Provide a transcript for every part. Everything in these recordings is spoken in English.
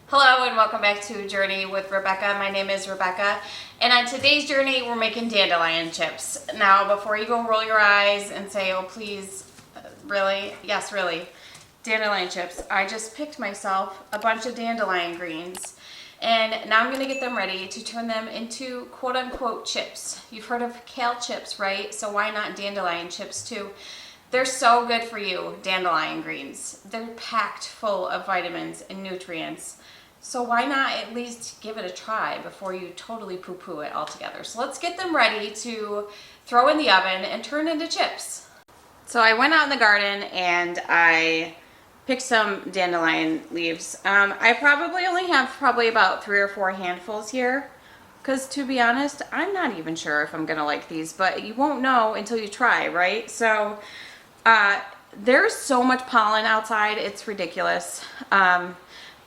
Hello and welcome back to Journey with Rebecca. My name is Rebecca, and on today's journey we're making dandelion chips. Now before you go roll your eyes and say, oh please, really? Yes, really. Dandelion chips. I just picked myself a bunch of dandelion greens and now I'm going to get them ready to turn them into quote-unquote chips. You've heard of kale chips, right? So why not dandelion chips too? They're so good for you, dandelion greens. They're packed full of vitamins and nutrients. So why not at least give it a try before you totally poo-poo it altogether. So let's get them ready to throw in the oven and turn into chips. So I went out in the garden and I picked some dandelion leaves. I probably only have about 3 or 4 handfuls here. Because to be honest, I'm not even sure if I'm going to like these, but you won't know until you try, right? So there's so much pollen outside, it's ridiculous.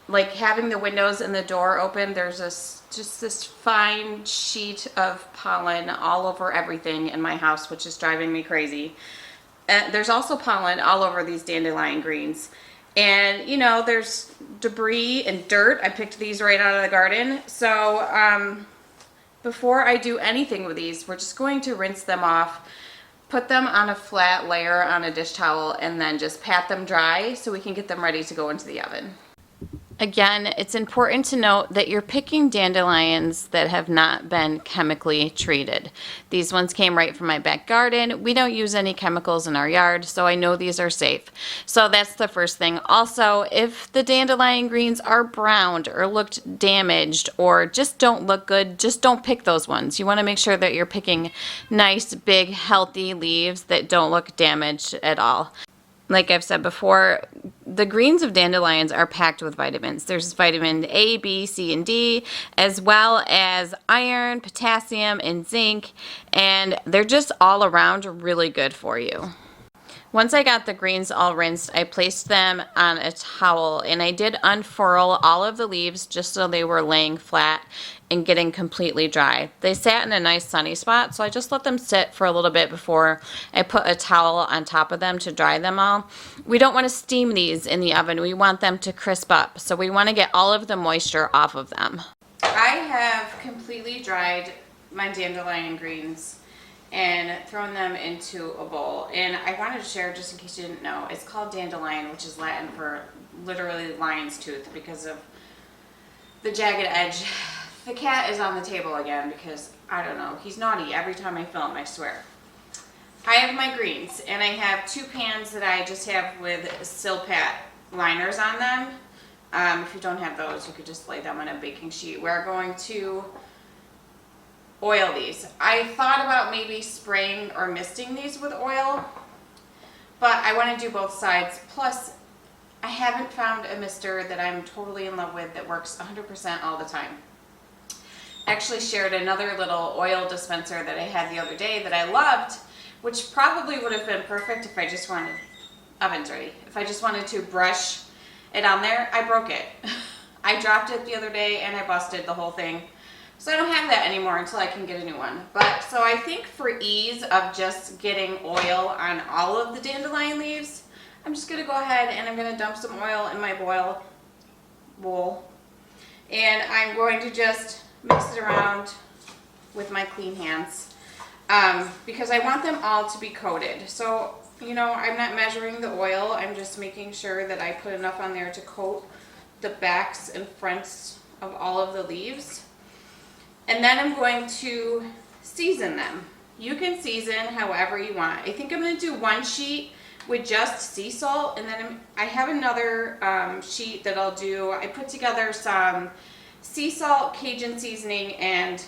Like having the windows and the door open, there's just this fine sheet of pollen all over everything in my house, which is driving me crazy. There's also pollen all over these dandelion greens. And, you know, there's debris and dirt. I picked these right out of the garden. So before I do anything with these, we're just going to rinse them off, put them on a flat layer on a dish towel, and then just pat them dry so we can get them ready to go into the oven. Again, it's important to note that you're picking dandelions that have not been chemically treated. These ones came right from my back garden. We don't use any chemicals in our yard, so I know these are safe. So that's the first thing. Also, if the dandelion greens are browned or looked damaged or just don't look good, just don't pick those ones. You want to make sure that you're picking nice, big, healthy leaves that don't look damaged at all. Like I've said before, the greens of dandelions are packed with vitamins. There's vitamin A, B, C, and D, as well as iron, potassium, and zinc, and they're just all around really good for you. Once I got the greens all rinsed, I placed them on a towel and I did unfurl all of the leaves just so they were laying flat and getting completely dry. They sat in a nice sunny spot, so I just let them sit for a little bit before I put a towel on top of them to dry them all. We don't want to steam these in the oven. We want them to crisp up, so we want to get all of the moisture off of them. I have completely dried my dandelion greens and thrown them into a bowl. And I wanted to share, just in case you didn't know, it's called dandelion, which is Latin for literally lion's tooth because of the jagged edge. The cat is on the table again because, I don't know, he's naughty every time I film, I swear. I have my greens, and I have 2 pans that I just have with Silpat liners on them. If you don't have those, you could just lay them on a baking sheet. We're going to oil these. I thought about maybe spraying or misting these with oil, but I want to do both sides. Plus, I haven't found a mister that I'm totally in love with that works 100% all the time. I actually shared another little oil dispenser that I had the other day that I loved, which probably would have been perfect if I just wanted, oven's ready, if I just wanted to brush it on there. I broke it. I dropped it the other day and I busted the whole thing. So I don't have that anymore until I can get a new one. But so I think for ease of just getting oil on all of the dandelion leaves, I'm just going to go ahead and I'm going to dump some oil in my bowl. And I'm going to just mix it around with my clean hands because I want them all to be coated. So, you know, I'm not measuring the oil. I'm just making sure that I put enough on there to coat the backs and fronts of all of the leaves. And then I'm going to season them. You can season however you want. I think I'm going to do 1 sheet with just sea salt, and then I have another sheet that I'll do. I put together some sea salt, Cajun seasoning, and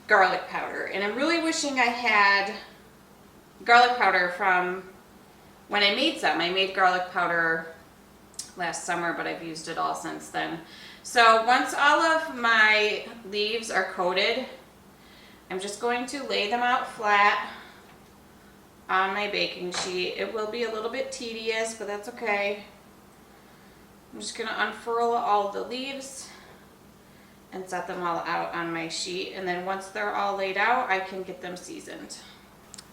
garlic powder. And I'm really wishing I had garlic powder from when I made some. I made garlic powder last summer, but I've used it all since then. So once all of my leaves are coated, I'm just going to lay them out flat on my baking sheet. It will be a little bit tedious, but that's okay. I'm just going to unfurl all the leaves and set them all out on my sheet, and then once they're all laid out, I can get them seasoned.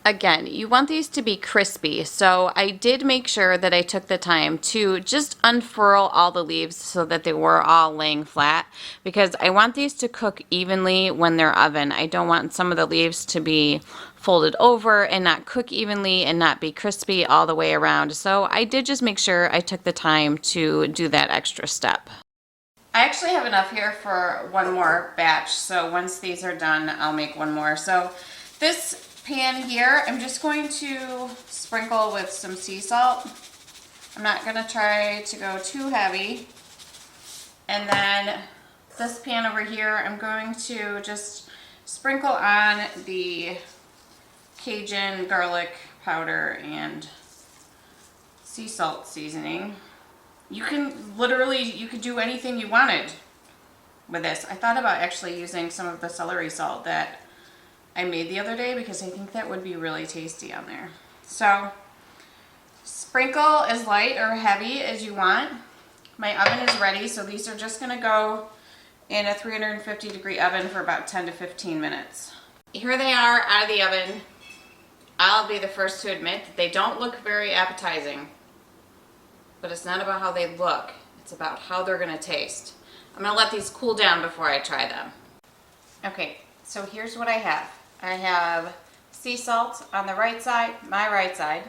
again, you want these to be crispy, so I did make sure that I took the time to just unfurl all the leaves so that they were all laying flat, because I want these to cook evenly when they're oven. I don't want some of the leaves to be folded over and not cook evenly and not be crispy all the way around. So I did just make sure I took the time to do that extra step. I actually have enough here for one more batch, so once these are done, I'll make one more. So this pan here, I'm just going to sprinkle with some sea salt. I'm not going to try to go too heavy. And then this pan over here, I'm going to just sprinkle on the Cajun garlic powder and sea salt seasoning. You can literally, you could do anything you wanted with this. I thought about actually using some of the celery salt that I made the other day because I think that would be really tasty on there. So sprinkle as light or heavy as you want. My oven is ready, so these are just gonna go in a 350-degree oven for about 10 to 15 minutes. Here they are out of the oven. I'll be the first to admit that they don't look very appetizing. But it's not about how they look, it's about how they're gonna taste. I'm gonna let these cool down before I try them. Okay, so here's what I have. I have sea salt on the right side, my right side,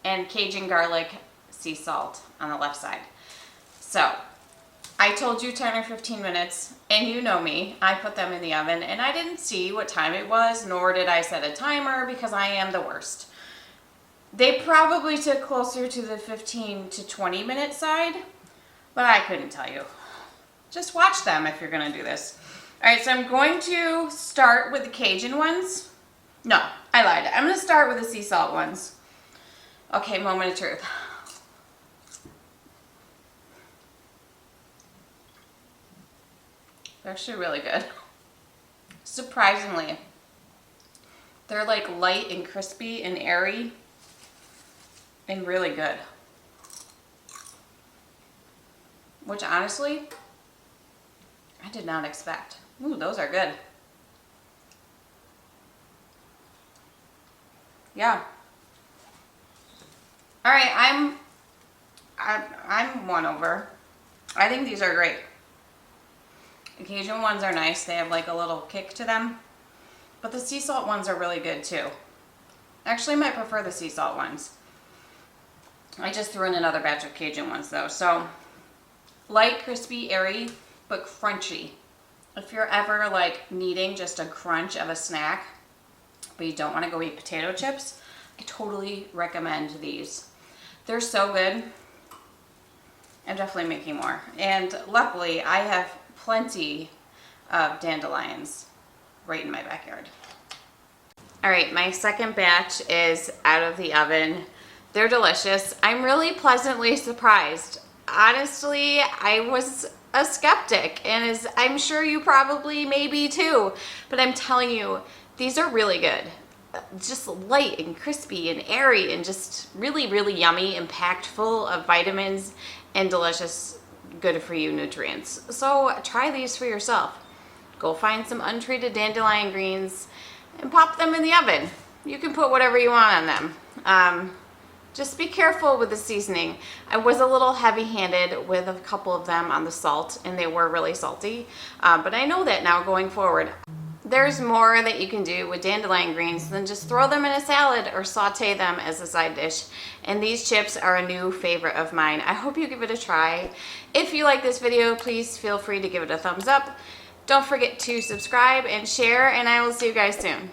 and Cajun garlic sea salt on the left side. So, I told you 10 or 15 minutes, and you know me, I put them in the oven, and I didn't see what time it was, nor did I set a timer, because I am the worst. They probably took closer to the 15 to 20 minute side, but I couldn't tell you. Just watch them if you're gonna do this. All right, so I'm going to start with the Cajun ones. No, I lied. I'm gonna start with the sea salt ones. Okay, moment of truth. They're actually really good. Surprisingly. They're like light and crispy and airy. And really good. Which honestly, I did not expect. Ooh, those are good. Yeah. All right, I'm won over. I think these are great. The Cajun ones are nice. They have like a little kick to them. But the sea salt ones are really good too. Actually, I might prefer the sea salt ones. I just threw in another batch of Cajun ones though. So light, crispy, airy, but crunchy. If you're ever like needing just a crunch of a snack, but you don't want to go eat potato chips, I totally recommend these. They're so good. I'm definitely making more. And luckily I have plenty of dandelions right in my backyard. All right, my second batch is out of the oven. They're delicious. I'm really pleasantly surprised. Honestly, I was a skeptic, and as I'm sure you probably may be too, but I'm telling you, these are really good. Just light and crispy and airy and just really, really yummy and packed full of vitamins and delicious, good for you nutrients. So try these for yourself. Go find some untreated dandelion greens and pop them in the oven. You can put whatever you want on them. Just be careful with the seasoning. I was a little heavy-handed with a couple of them on the salt, and they were really salty, but I know that now going forward. There's more that you can do with dandelion greens than just throw them in a salad or saute them as a side dish. And these chips are a new favorite of mine. I hope you give it a try. If you like this video, please feel free to give it a thumbs up. Don't forget to subscribe and share, and I will see you guys soon.